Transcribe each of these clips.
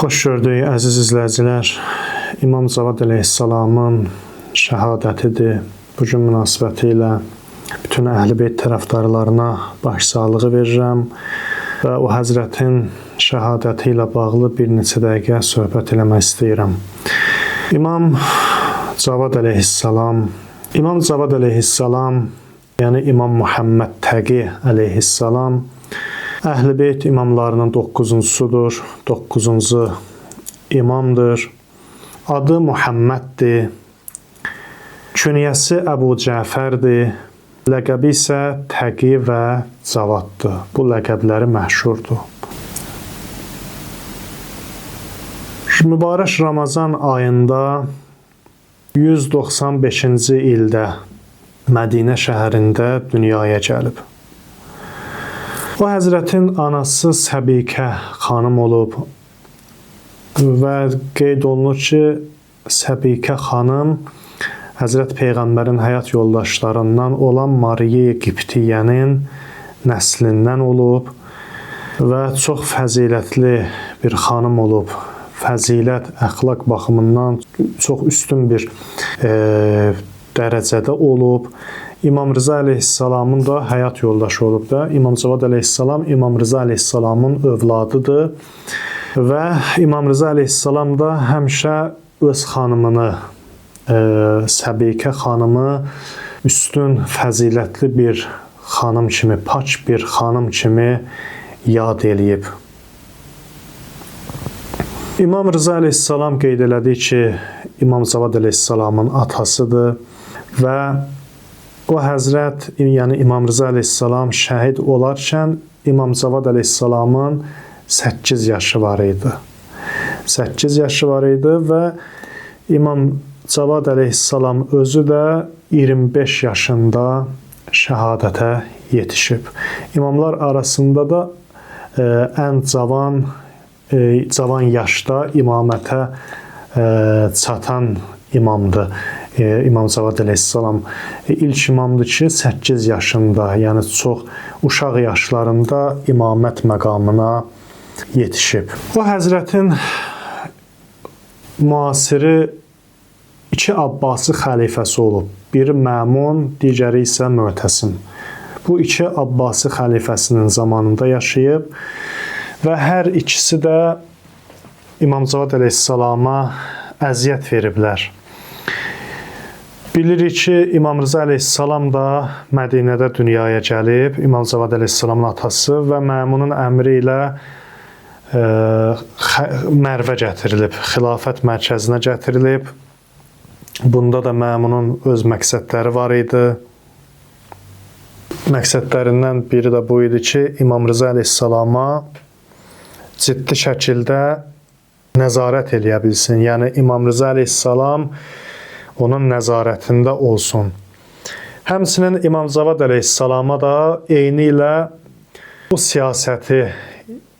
Xoş gördük, əziz izləyicilər. İmam Cavad əleyhissalamın şəhadətidir. Bugün münasibətilə bütün Əhl-i Beyt tərəfdarlarına başsağlığı verirəm və o həzrətin şəhadəti ilə bağlı bir neçə dəqiqə söhbət eləmək istəyirəm. İmam Cavad əleyhissalam, yəni İmam Muhammed Təqi əleyhissalam Əhl-i Beyt imamlarının 9-cusudur, 9-cu imamdır. Adı Muhammeddir. Künyəsi Əbu Cəfərdir. Ləqəbi isə Təqi və Cavaddır. Bu ləqəbləri məşhurdur. Mübarək Ramazan ayında 195-ci ildə Mədinə şəhərində dünyaya gəlib. O həzrətin anası Səbikə xanım olub və qeyd olunur ki, Səbikə xanım Həzrət Peyğəmbərin həyat yoldaşlarından olan Mariya Qibtiyyənin nəslindən olub və çox fəzilətli bir xanım olub. Fəzilət, əxlaq baxımından çox üstün bir dərəcədə olub. İmam Rıza əleyhissalamın da həyat yoldaşı olub da. İmam Cavad əleyhissalam İmam Rıza əleyhissalamın övladıdır və İmam Rıza əleyhissalam da həmişə öz xanımını, Səbikə xanımı üstün, fəzilətli bir xanım kimi, pak bir xanım kimi yad eləyib. İmam Rıza əleyhissalam qeyd elədi ki, İmam Cavad əleyhissalamın atasıdır və o həzrət, yəni İmam Rıza əleyhissalam şəhid olarkən İmam Cavad əleyhissalamın 8 yaşı var idi. 8 yaşı var idi və İmam Cavad əleyhissalam özü də 25 yaşında şəhadətə yetişib. İmamlar arasında da ən cavan yaşda imamətə çatan imamdır. İmam Cavad əleyhissalam ilk imamdır ki, 8 yaşında, yəni çox uşaq yaşlarında imamət məqamına yetişib. O həzrətin müasiri 2 Abbasi xəlifəsi olub. Biri Məmun, digəri isə Mötəsim. Bu 2 Abbasi xəlifəsinin zamanında yaşayıb və hər ikisi də İmam Cavad əleyhissalama əziyyət veriblər. Bilirik ki, İmam Rıza əleyhissalam da Mədinədə dünyaya gəlib, İmam Cavad əleyhissalamın atası və Məmunun əmri ilə Mərvə gətirilib, xilafət mərkəzinə gətirilib. Bunda da Məmunun öz məqsədləri var idi. Məqsədlərindən biri də bu idi ki, İmam Rıza əleyhissalama ciddi şəkildə nəzarət eləyə bilsin. Yəni, İmam Rıza əleyhissalam onun nəzarətində olsun. Həmçinin İmam Cavad əleyhissalama da eyni ilə bu siyasəti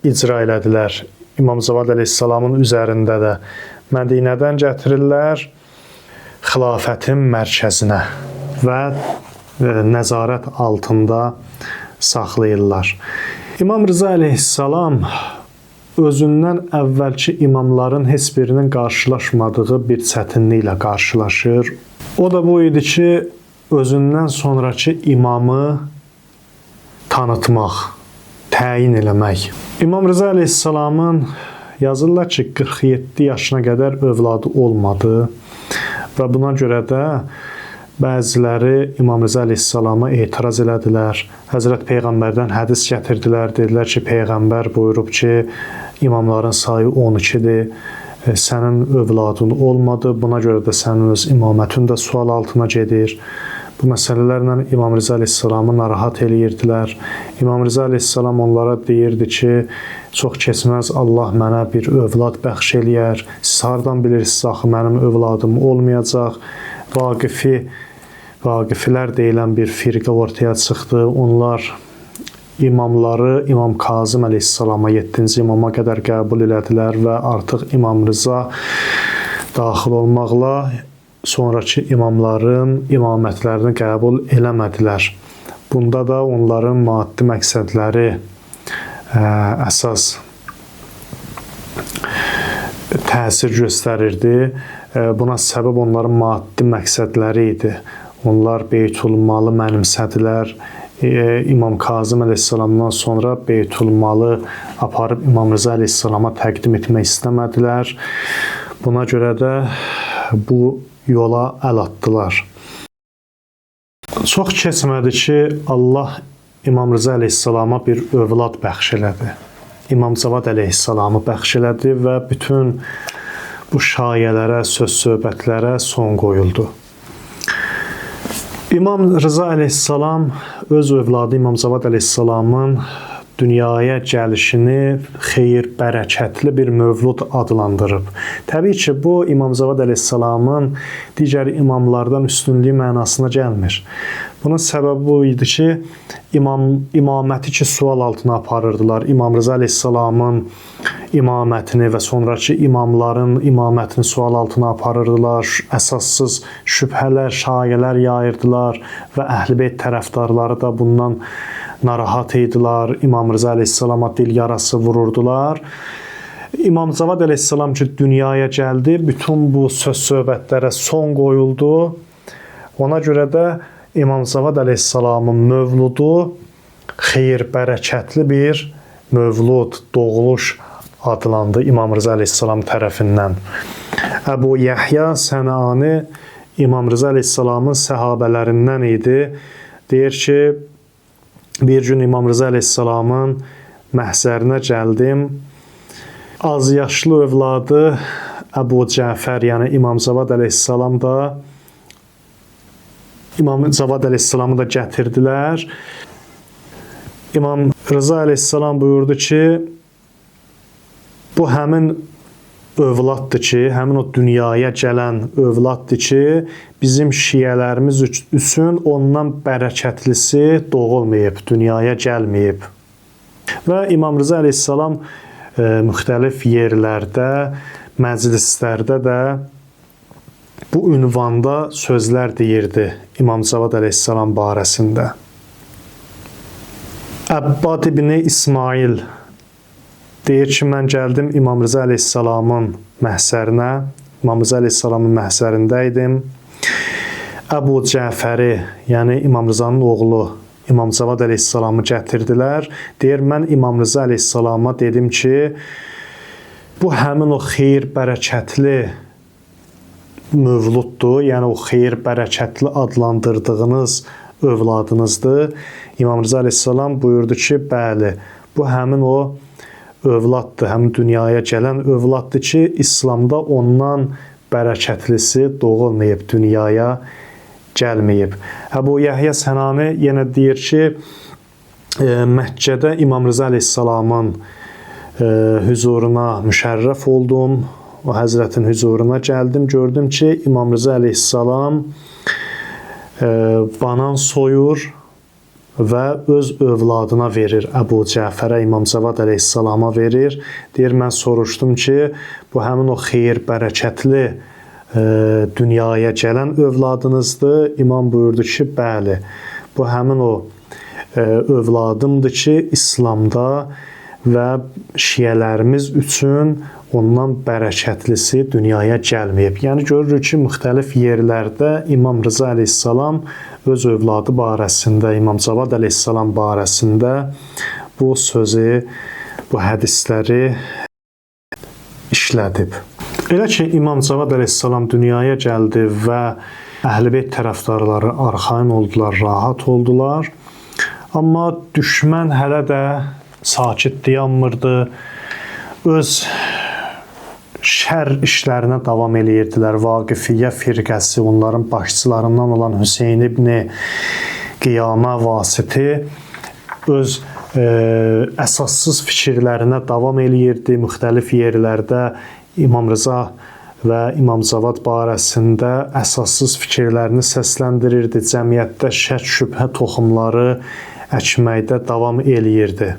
icra elədilər. İmam Cavad əleyhissalamın üzərində də Mədinədən gətirirlər xilafətin mərkəzinə və nəzarət altında saxlayırlar. İmam Rıza əleyhissalam özündən əvvəlki imamların heç birinin qarşılaşmadığı bir çətinliklə qarşılaşır. O da bu idi ki, özündən sonraki imamı tanıtmaq, təyin eləmək. İmam Rıza əleyhissalamın yazırlar ki, 47 yaşına qədər övladı olmadı və buna görə də bəziləri İmam Rıza əleyhissalama etiraz elədilər. Həzrət Peyğəmbərdən hədis gətirdilər. Dedilər ki, Peyğəmbər buyurub ki, imamların sayı 12-dir. Sənin övladın olmadı. Buna görə də sənin öz imamətin də sual altına gedir. Bu məsələlərlə İmam Rıza əleyhissalamı narahat eləyirdilər. İmam Rıza əleyhissalam onlara deyirdi ki, çox keçməz Allah mənə bir övlad bəxş eləyər. Siz hardan bilirsiniz, axı mənim övladım olmayacaq. Vaqifilər deyilən bir firqə ortaya çıxdı. Onlar imamları İmam Kazım əleyhissalama 7-ci imama qədər qəbul elədilər və artıq İmam Rıza daxil olmaqla sonraki imamların imamətlərini qəbul eləmədilər. Bunda da onların maddi məqsədləri əsas təsir göstərirdi. Buna səbəb onların maddi məqsədləri idi. Onlar Beytülmalı mənimsədilər. İmam Kazım əleyhissalamdan sonra Beytülmalı aparıb İmam Rza əleyhissalama təqdim etmək istəmədilər. Buna görə də bu yola əl atdılar. Çox keçmədi ki, Allah İmam Rza əleyhissalama bir övlad bəxş elədi. İmam Cavad əleyhissalamı bəxş elədi və bütün bu şayələrə, söz-söhbətlərə son qoyuldu. İmam Rza əleyhissalam öz övladı İmam Cavad əleyhissalamın dünyaya gəlişini xeyir, bərəkətli bir mövlud adlandırıb. Təbii ki, bu İmam Cavad əleyhissalamın digər imamlardan üstünlüyü mənasına gəlmir. Bunun səbəbi bu idi ki, imaməti ki sual altına aparırdılar. İmam Rza əleyhissalamın imamətini və sonraki imamların imamətini sual altına aparırdılar. Əsassız şübhələr, şayələr yayırdılar və Əhl-i-Beyt tərəfdarları da bundan narahat idilər. İmam Rza əleyhissalama dil yarası vururdular. İmam Cavad əleyhissalam ki dünyaya gəldi, bütün bu söz-söhbətlərə son qoyuldu. Ona görə də İmam Cavad əleyhissalamın mövludu xeyir, bərəkətli bir mövlud, doğuluş adlandı İmam Rza əleyhissalam tərəfindən. Əbu Yəhya Sənani İmam Rza əleyhissalamın səhabələrindən idi. Deyir ki, bir gün İmam Rza əleyhissalamın məhzərinə gəldim. Az yaşlı övladı Əbu Cəfər, yəni İmam Cavad əleyhissalam da İmam Cavad əleyhissalamı da gətirdilər. İmam Rza əleyhissalam buyurdu ki, bu həmin övladdır ki, həmin o dünyaya gələn övladdır ki, bizim şiyələrimiz üçün ondan bərəkətlisi doğulmayıb, dünyaya gəlməyib. Və İmam Rza əleyhissalam müxtəlif yerlərdə, məclislərdə də bu ünvanda sözlər deyirdi İmam Cavad əleyhissalam barəsində. Əbbad ibn İsmail deyir ki, mən gəldim İmam Rza əleyhissalamın məhzərinə. İmam Rza əleyhissalamın məhzərində idim. Əbu Cəfəri, yəni İmam Rzanın oğlu İmam Cavad əleyhissalamı gətirdilər. Deyir, mən İmam Rza əleyhissalama dedim ki, bu həmin o xeyir, bərəkətli mövluddur. Yəni o xeyir, bərəkətli adlandırdığınız övladınızdır. İmam Rza əleyhissalam buyurdu ki, bəli, bu həmin o övladdır, həm dünyaya gələn övladdır ki, İslamda ondan bərəkətlisi doğulmayıb, dünyaya gəlməyib. Əbu Yəhya Sənani yenə deyir ki, Məkkədə İmam Rza əleyhissalamın hüzuruna müşərrəf oldum, o həzrətin hüzuruna gəldim, gördüm ki, İmam Rza əleyhissalam banan soyur və öz övladına verir, Əbu Cəfərə, İmam Cavad əleyhissalama verir. Deyir, mən soruşdum ki, bu həmin o xeyir, bərəkətli dünyaya gələn övladınızdır. İmam buyurdu ki, bəli, bu həmin o övladımdır ki, İslamda və şiyələrimiz üçün ondan bərəkətlisi dünyaya gəlməyib. Yəni görürük ki, müxtəlif yerlərdə İmam Rza əleyhissalam öz övladı barəsində, İmam Cavad əleyhissalam barəsində bu sözü, bu hədisləri işlədib. Elə ki, İmam Cavad əleyhissalam dünyaya gəldi və Əhl-i-Beyt tərəfdarları arxayın oldular, rahat oldular. Amma düşmən hələ də sakit dayanmırdı. Öz şər işlərinə davam eləyirdilər. Vaqifiyyə firqəsi, onların başçılarından olan Hüseyn ibn Qiyamə vasiti öz əsassız fikirlərinə davam eləyirdi. Müxtəlif yerlərdə İmam Rza və İmam Cavad barəsində əsassız fikirlərini səsləndirirdi. Cəmiyyətdə şək, şübhə toxumları əkməkdə davam eləyirdi.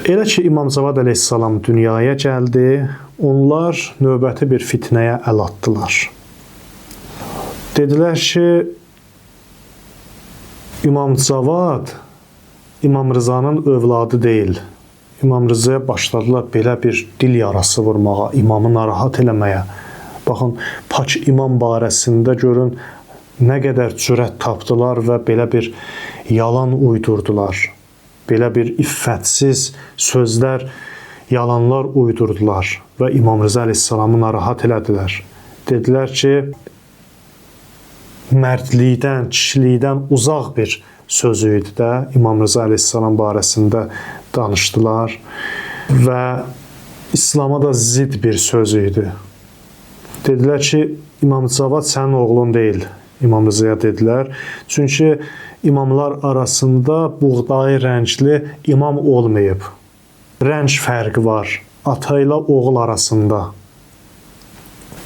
Elə ki, İmam Cavad əleyhissalam dünyaya gəldi, onlar növbəti bir fitnəyə əl atdılar. Dedilər ki, İmam Cavad İmam Rzanın övladı deyil. İmam Rızaya başladılar belə bir dil yarası vurmağa, imamı narahat eləməyə. Baxın, Pak imam barəsində görün nə qədər cürət tapdılar və belə bir yalan uydurdular. Belə bir iffətsiz sözlər, yalanlar uydurdular və İmam Rıza əleyhissalamı narahat elədilər. Dedilər ki, mərdlikdən, kişilikdən uzaq bir sözü idi də İmam Rıza əleyhissalam barəsində danışdılar və İslama da zidd bir söz idi. Dedilər ki, İmam Cavad sənin oğlun deyil, İmam Rızaya dedilər. Çünki imamlar arasında buğdayı rəngli imam olmayıb. Rəng fərqi var ata ilə oğul arasında.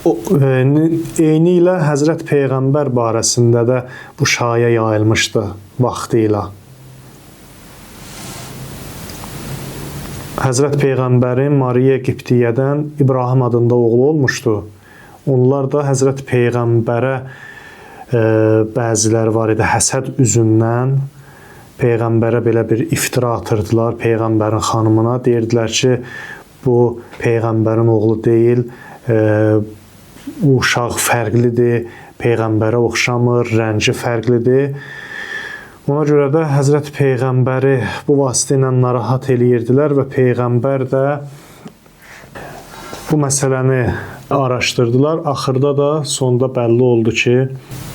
Eyni ilə Həzrət Peyğəmbər barəsində də bu şayə yayılmışdı vaxtıyla. Həzrət Peyğəmbərin Mariya Qibtiyyədən İbrahim adında oğlu olmuşdu. Onlar da Həzrət Peyğəmbərə bəziləri var idi, həsəd üzündən Peyğəmbərə belə bir iftira atırdılar, Peyğəmbərin xanımına. Deyirdilər ki, bu Peyğəmbərin oğlu deyil, bu uşaq fərqlidir, Peyğəmbərə oxşamır, rəngi fərqlidir. Ona görə də Həzrət Peyğəmbəri bu vasitə ilə narahat eləyirdilər və Peyğəmbər də bu məsələni araşdırdılar. Axırda da sonda bəlli oldu ki,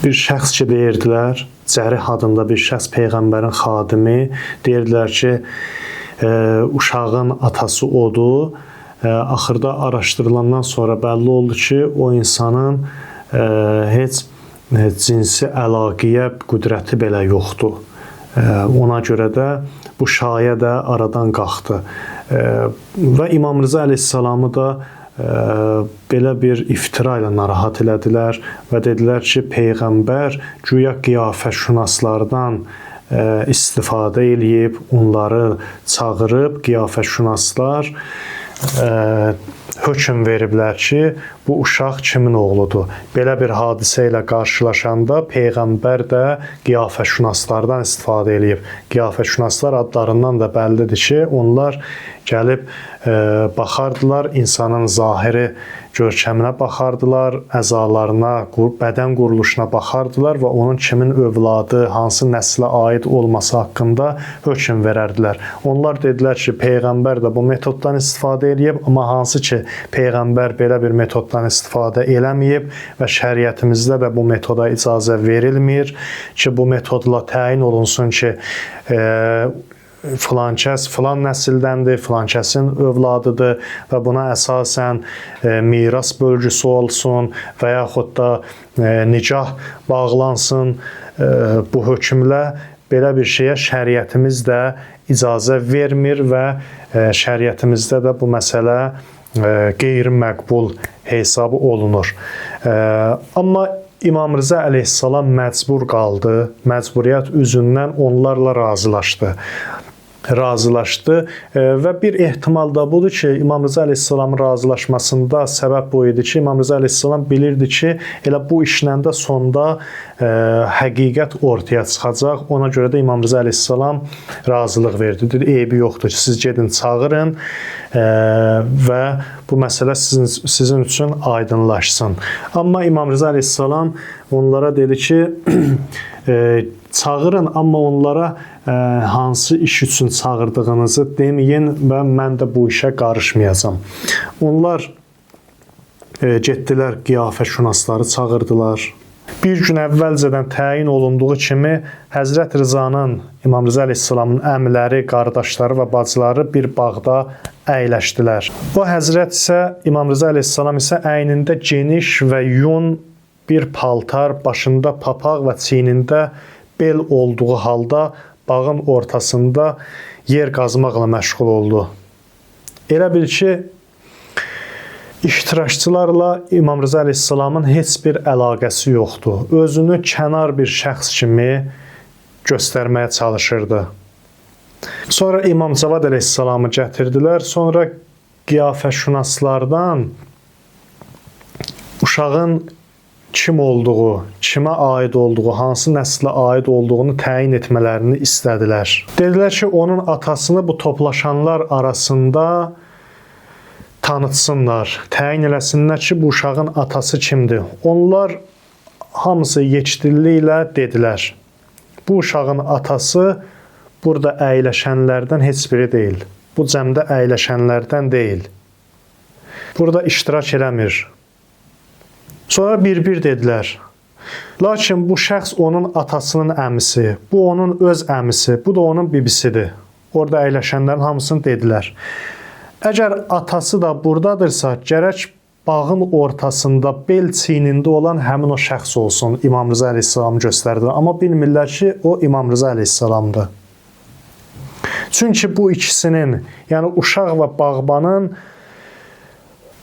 bir şəxs ki deyirdilər, Cərih adında bir şəxs Peyğəmbərin xadimi, deyirdilər ki, uşağın atası odur. Axırda araşdırılandan sonra bəlli oldu ki, o insanın heç cinsi əlaqəyə qüdrəti belə yoxdur. Ona görə də bu şayə də aradan qalxdı. Və İmam Rıza əleyhissalamı da belə bir iftira ilə narahat elədilər və dedilər ki, Peyğəmbər güya qiyafəşünaslardan istifadə eləyib, onları çağırıb, qiyafəşünaslar hökm veriblər ki, bu uşaq kimin oğludur. Belə bir hadisə ilə qarşılaşanda Peyğəmbər də qiyafəşünaslardan istifadə eləyib. Qiyafəşünaslar adlarından da bəllidir ki, onlar gəlib baxardılar, insanın zahiri görkəminə baxardılar, əzalarına, bədən quruluşuna baxardılar və onun kimin övladı, hansı nəslə aid olması haqqında hökm verərdilər. Onlar dedilər ki, Peyğəmbər də bu metoddan istifadə eləyib, amma hansı ki, Peyğəmbər belə bir metoddan istifadə eləməyib və şəriətimizdə də bu metoda icazə verilmir ki, bu metodla təyin olunsun ki, filan kəs filan nəsildəndir, filan kəsin övladıdır və buna əsasən miras bölgüsü olsun və yaxud da nikah bağlansın. Bu hökmlə belə bir şeyə şəriətimiz də icazə vermir və şəriətimizdə də bu məsələ qeyri-məqbul hesabı olunur. Amma İmam Rıza əleyhissalam məcbur qaldı, məcburiyyət üzündən onlarla razılaşdı və bir ehtimal da budur ki, İmam Rıza əleyhissalamın razılaşmasında səbəb bu idi ki, İmam Rıza əleyhissalam bilirdi ki, elə bu işlə də sonda həqiqət ortaya çıxacaq. Ona görə də İmam Rıza əleyhissalam razılıq verdi. Dedi, eybi yoxdur ki, siz gedin çağırın və bu məsələ sizin üçün aydınlaşsın. Amma İmam Rıza əleyhissalam onlara dedi ki, çağırın, amma onlara hansı iş üçün çağırdığınızı deməyin və mən də bu işə qarışmayacağam. Onlar getdilər, qiyafəşünasları çağırdılar. Bir gün əvvəlcədən təyin olunduğu kimi Həzrət Rızanın, İmam Rıza əleyhissalamın əmləri, qardaşları və bacıları bir bağda əyləşdilər. O Həzrət isə, İmam Rıza əleyhissalam isə əynində geniş və yun bir paltar, başında papaq və çiynində bel olduğu halda bağın ortasında yer qazmaqla məşğul oldu. Elə bil ki, iştirakçılarla İmam Rıza əleyhissalamın heç bir əlaqəsi yoxdur. Özünü kənar bir şəxs kimi göstərməyə çalışırdı. Sonra İmam Cavad əleyhissalamı gətirdilər. Sonra qiyafəşünaslardan uşağın kim olduğu, kimə aid olduğu, hansı nəslə aid olduğunu təyin etmələrini istədilər. Dedilər ki, onun atasını bu toplaşanlar arasında tanıtsınlar, təyin eləsinlər ki, bu uşağın atası kimdir. Onlar hamısı yekdilliklə dedilər. Bu uşağın atası burada əyləşənlərdən heç biri deyil. Bu cəmdə əyləşənlərdən deyil. Burada iştirak eləmir. Sonra bir-bir dedilər. Lakin bu şəxs onun atasının əmisi, bu onun öz əmisi, bu da onun bibisidir. Orada əyləşənlərin hamısını dedilər. Əgər atası da buradadırsa, gərək bağın ortasında bel çiynində olan həmin o şəxs olsun. İmam Rıza əleyhissalamı göstərdilər. Amma bilmirlər ki, o İmam Rıza əleyhissalamdır. Çünki bu ikisinin, yəni uşaq və bağbanın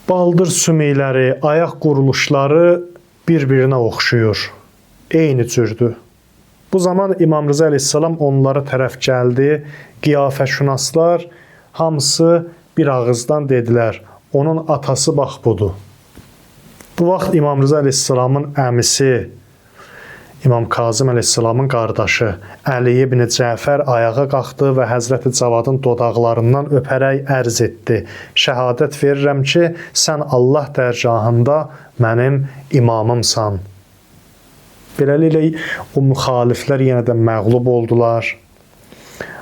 baldır sümükləri, ayaq quruluşları bir-birinə oxşuyur. Eyni cürdür. Bu zaman İmam Rıza əleyhissalam onlara tərəf gəldi. Qiyafəşünaslar hamısı bir ağızdan dedilər. Onun atası bax budur. Bu vaxt İmam Rıza əleyhissalamın əmisi, İmam Kazım əleyhissalamın qardaşı Əli ibn Cəfər ayağa qalxdı və Həzrəti Cavadın dodaqlarından öpərək ərz etdi. Şəhadət verirəm ki, sən Allah dərgahında mənim imamımsan. Beləliklə, o müxaliflər yenə də məğlub oldular.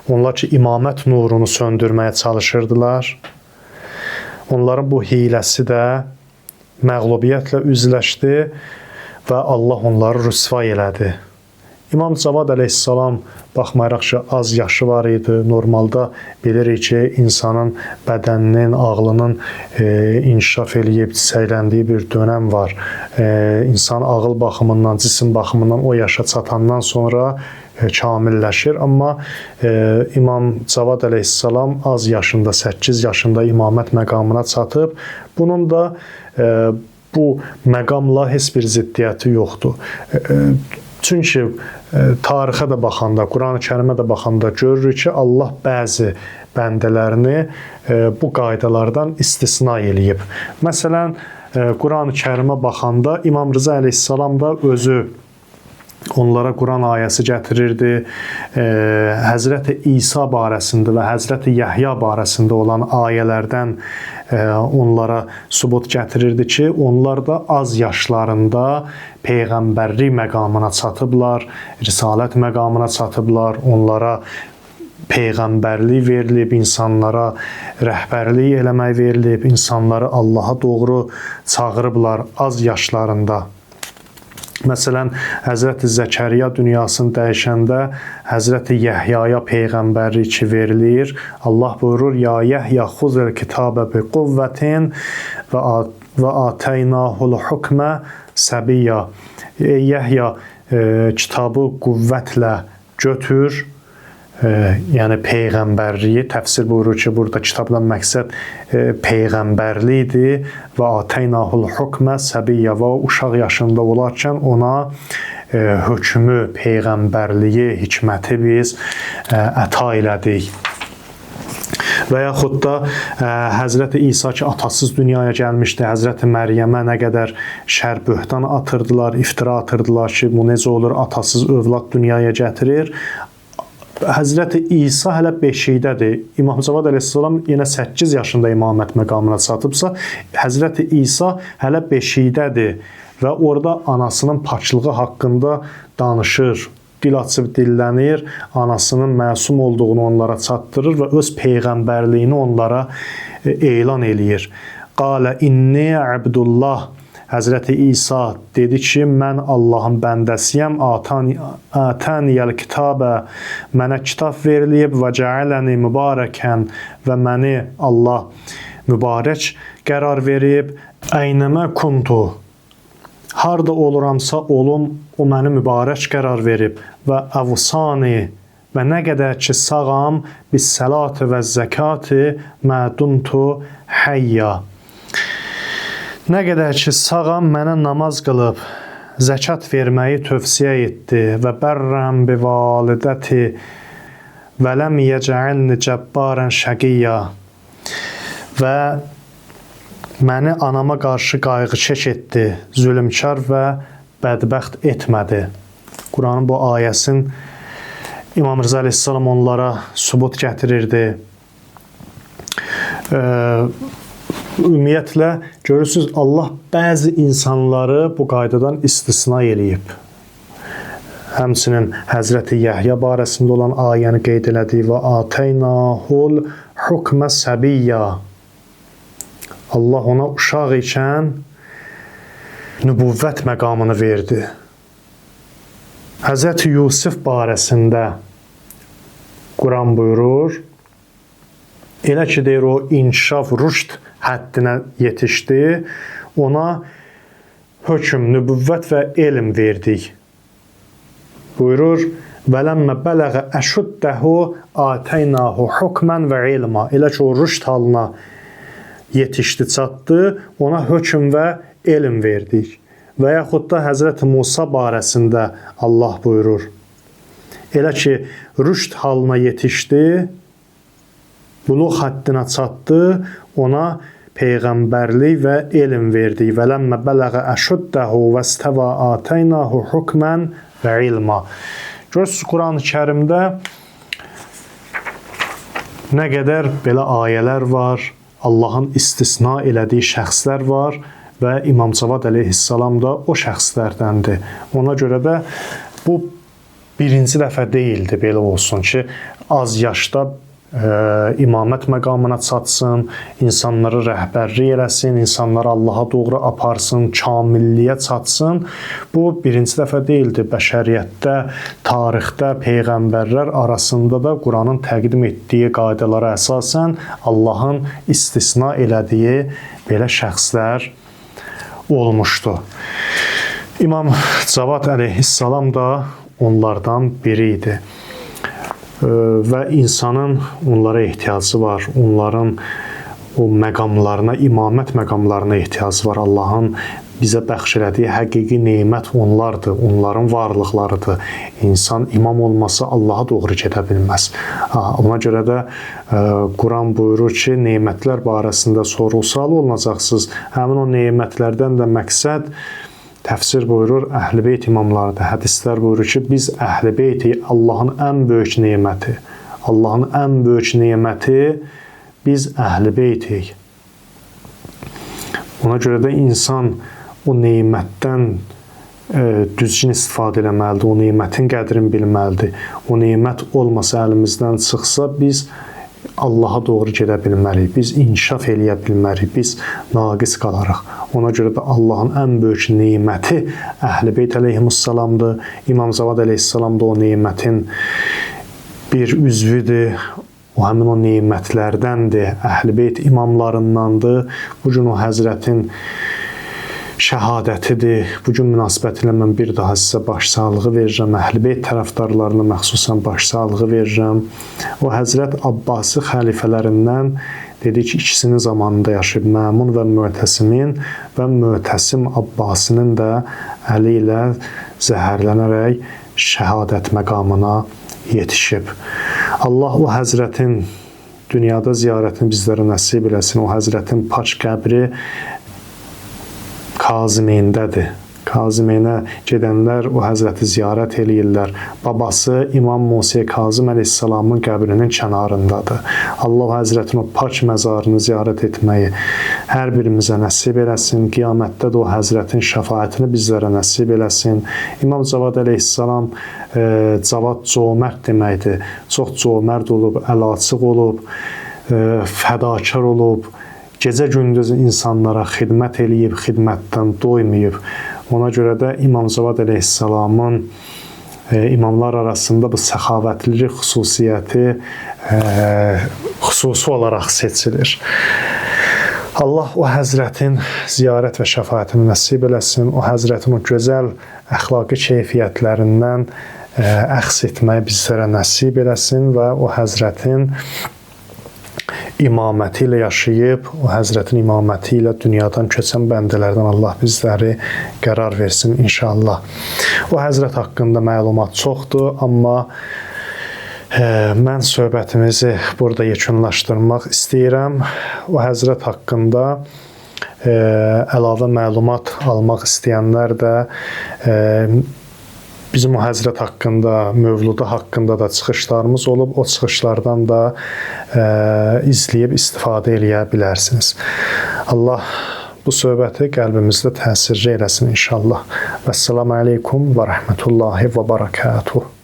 Onlar ki, imamət nurunu söndürməyə çalışırdılar. Onların bu hiləsi də məğlubiyyətlə üzləşdi və Allah onları rüsva elədi. İmam Cavad əleyhissalam baxmayaraq ki, az yaşı var idi. Normalda bilirik ki, insanın bədəninin, ağlının inkişaf eləyib, çiçəkləndiyi bir dönəm var. İnsan ağıl baxımından, cisim baxımından o yaşa çatandan sonra kamilləşir. Amma İmam Cavad əleyhissalam az yaşında, 8 yaşında imamət məqamına çatıb. Bunun da bu məqamla heç bir ziddiyyəti yoxdur. Çünki tarixə də baxanda, Quran-ı Kərimə də baxanda görürük ki, Allah bəzi bəndələrini bu qaydalardan istisna eləyib. Məsələn, Quran-ı Kərimə baxanda İmam Rıza əleyhissalam da özü onlara Quran ayəsi gətirirdi. Həzrəti İsa barəsində və Həzrəti Yəhya barəsində olan ayələrdən onlara sübut gətirirdi ki, onlar da az yaşlarında peyğəmbərlik məqamına çatıblar, risalət məqamına çatıblar, onlara peyğəmbərlik verilib, insanlara rəhbərlik eləmək verilib, insanları Allaha doğru çağırıblar az yaşlarında. Məsələn, Həzrəti Zəkəriyya dünyasını dəyişəndə Həzrəti Yəhyaya peyğəmbərlik verilir. Allah buyurur: "Ya Yəhya xuzul kitabə bi quvvetin və ataynahul hukmə səbiyya." Ey Yəhya, kitabı qüvvətlə götür. Yəni peyğəmbərliyi təfsir buyurur ki, burada kitabdan məqsəd peyğəmbərlikdir və ataynahul hukmə səbiyyə və uşaq yaşında olarkən ona hökmü, peyğəmbərliyi, hikməti biz əta elədik. Və yaxud da Həzrəti İsa ki, atasız dünyaya gəlmişdi, Həzrəti Məryəmə nə qədər şər böhtan atırdılar, iftira atırdılar ki, bu necə olur, atasız övlad dünyaya gətirir. Həzrəti İsa hələ beşikdədir. İmam Cavad əleyhissalam yenə 8 yaşında imamət məqamına çatıbsa, Həzrəti İsa hələ beşikdədir və orada anasının paçlığı haqqında danışır. Dil açıb dillənir, anasının məsum olduğunu onlara çatdırır və öz peyğəmbərliyini onlara elan eləyir. Qalə inni abdullah. Həzrəti İsa dedi ki, mən Allahın bəndəsiyəm, ətəniyəl kitabə, mənə kitab verilib və cəaləni mübarəkən və məni Allah mübarək qərar verib, əynəmə kuntu, harda oluramsa olum, o məni mübarək qərar verib və əvsani və nə qədər ki sağam, bis səlati və zəkati məduntu həyya. Nə qədər ki sağam, mənə namaz qılıb, zəkat verməyi tövsiyə etdi və bərrəm bi validəti və ləm yəcəlni cəbbarən şəqiyyə və məni anama qarşı qayğı çək etdi, zülmkar və bədbəxt etmədi. Quranın bu ayəsin İmam Rıza əleyhissalam onlara sübut gətirirdi. Ümumiyyətlə, görürsünüz, Allah bəzi insanları bu qaydadan istisna eləyib. Həmçinin Həzrəti Yəhya barəsində olan ayəni qeyd elədi və ataynahul hukmə səbiyyə. Allah ona uşaq ikən nübüvvət məqamını verdi. Həzrəti Yusuf barəsində Quran buyurur, elə ki, deyir, o inkişaf, rüşd həddinə yetişdi, ona hökm, nübüvvət və elm verdik. Buyurur, vələmmə bələğə əşuddəhu atəynahu hukmən və ilma. Elə ki, o rüşd halına yetişdi, çatdı, ona hökm və elm verdik. Və yaxud da Həzrəti Musa barəsində Allah buyurur, elə ki, rüşd halına yetişdi, buluğ həddinə çatdı, ona peyğəmbərlik və elm verdik. Vələmmə bələğə əşuddəhu və istəvə atəynahu hukmən və ilma. Görürsünüz, Quran-ı Kərimdə nə qədər belə ayələr var, Allahın istisna elədiyi şəxslər var və İmam Cavad əleyhissalam da o şəxslərdəndir. Ona görə də bu birinci dəfə deyildi belə olsun ki, az yaşda imamət məqamına çatsın, insanları rəhbərlik eləsin, insanları Allaha doğru aparsın, kamilliyə çatsın. Bu birinci dəfə deyildi. Bəşəriyyətdə, tarixdə peyğəmbərlər arasında da Quranın təqdim etdiyi qaydalara əsasən Allahın istisna elədiyi belə şəxslər olmuşdu. İmam Cavad əleyhissalam da onlardan biri idi. Və insanın onlara ehtiyacı var. Onların o məqamlarına, imamət məqamlarına ehtiyacı var. Allahın bizə bəxş elədiyi həqiqi nemət onlardır, onların varlıqlarıdır. İnsan imam olmasa Allaha doğru gedə bilməz. Ona görə də Quran buyurur ki, nemətlər barəsində sorğu-sual olunacaqsınız. Həmin o nemətlərdən də məqsəd təfsir buyurur, Əhl-i Beyt imamlarıdır. Hədislər buyurur ki, biz Əhl-i Beytik, Allahın ən böyük neməti. Allahın ən böyük neməti biz Əhl-i Beytik. Ona görə də insan o nemətdən düzgün istifadə eləməlidir, o nemətin qədrini bilməlidir. O nemət olmasa, əlimizdən çıxsa, biz Allaha doğru gedə bilmərik, biz inkişaf eləyə bilmərik, biz naqis qalarıq. Ona görə də Allahın ən böyük neməti Əhl-i Beyt əleyhissalamdır. İmam Cavad əleyhissalam da o nemətin bir üzvüdür. O həmin o nemətlərdəndir, Əhl-i Beyt imamlarındandır. Bu gün o Həzrətin şəhadətidir. Bu gün münasibətilə mən bir daha sizə başsağlığı verirəm. Əhl-i Beyt tərəfdarlarına məxsusən başsağlığı verirəm. O Həzrət Abbasi xəlifələrindən dedi ki, ikisinin zamanında yaşayıb, Məmun və Möhtəsimin və Möhtəsim Abbasinin də əli ilə zəhərlənərək şəhadət məqamına yetişib. Allah o Həzrətin dünyada ziyarətini bizlərə nəsib eləsin. O Həzrətin paç qəbri Kazimeyndədir. Kazimeyinə gedənlər o Həzrəti ziyarət eləyirlər. Babası İmam Musa Kazım əleyhissalamın qəbrinin kənarındadır. Allah Həzrətin o pak məzarını ziyarət etməyi hər birimizə nəsib eləsin. Qiyamətdə də o Həzrətin şəfaətini bizlərə nəsib eləsin. İmam Cavad əleyhissalam Cavad cömərd deməkdir. Çox cömərd olub, əlaçıq olub, fədakar olub. Gecə-gündüz insanlara xidmət eləyib, xidmətdən doymayıb. Ona görə də İmam Cavad əleyhissalamın imamlar arasında bu səxavətlilik xüsusiyyəti xüsusi olaraq seçilir. Allah o Həzrətin ziyarət və şəfaətini nəsib eləsin. O Həzrətin o gözəl əxlaqi keyfiyyətlərindən əxs etməyi bizlərə nəsib eləsin və o Həzrətin imaməti ilə yaşayıb, o Həzrətin imaməti ilə dünyadan köçən bəndələrdən Allah bizləri qərar versin inşallah. O Həzrət haqqında məlumat çoxdur, amma mən söhbətimizi burada yekunlaşdırmaq istəyirəm. O Həzrət haqqında əlavə məlumat almaq istəyənlər də bizim o Həzrət haqqında, mövludu haqqında da çıxışlarımız olub. O çıxışlardan da izləyib istifadə eləyə bilərsiniz. Allah bu söhbəti qəlbimizdə təsirli eləsin inşallah. Vəssalamu aleykum və rəhmətullahi və barakatuh.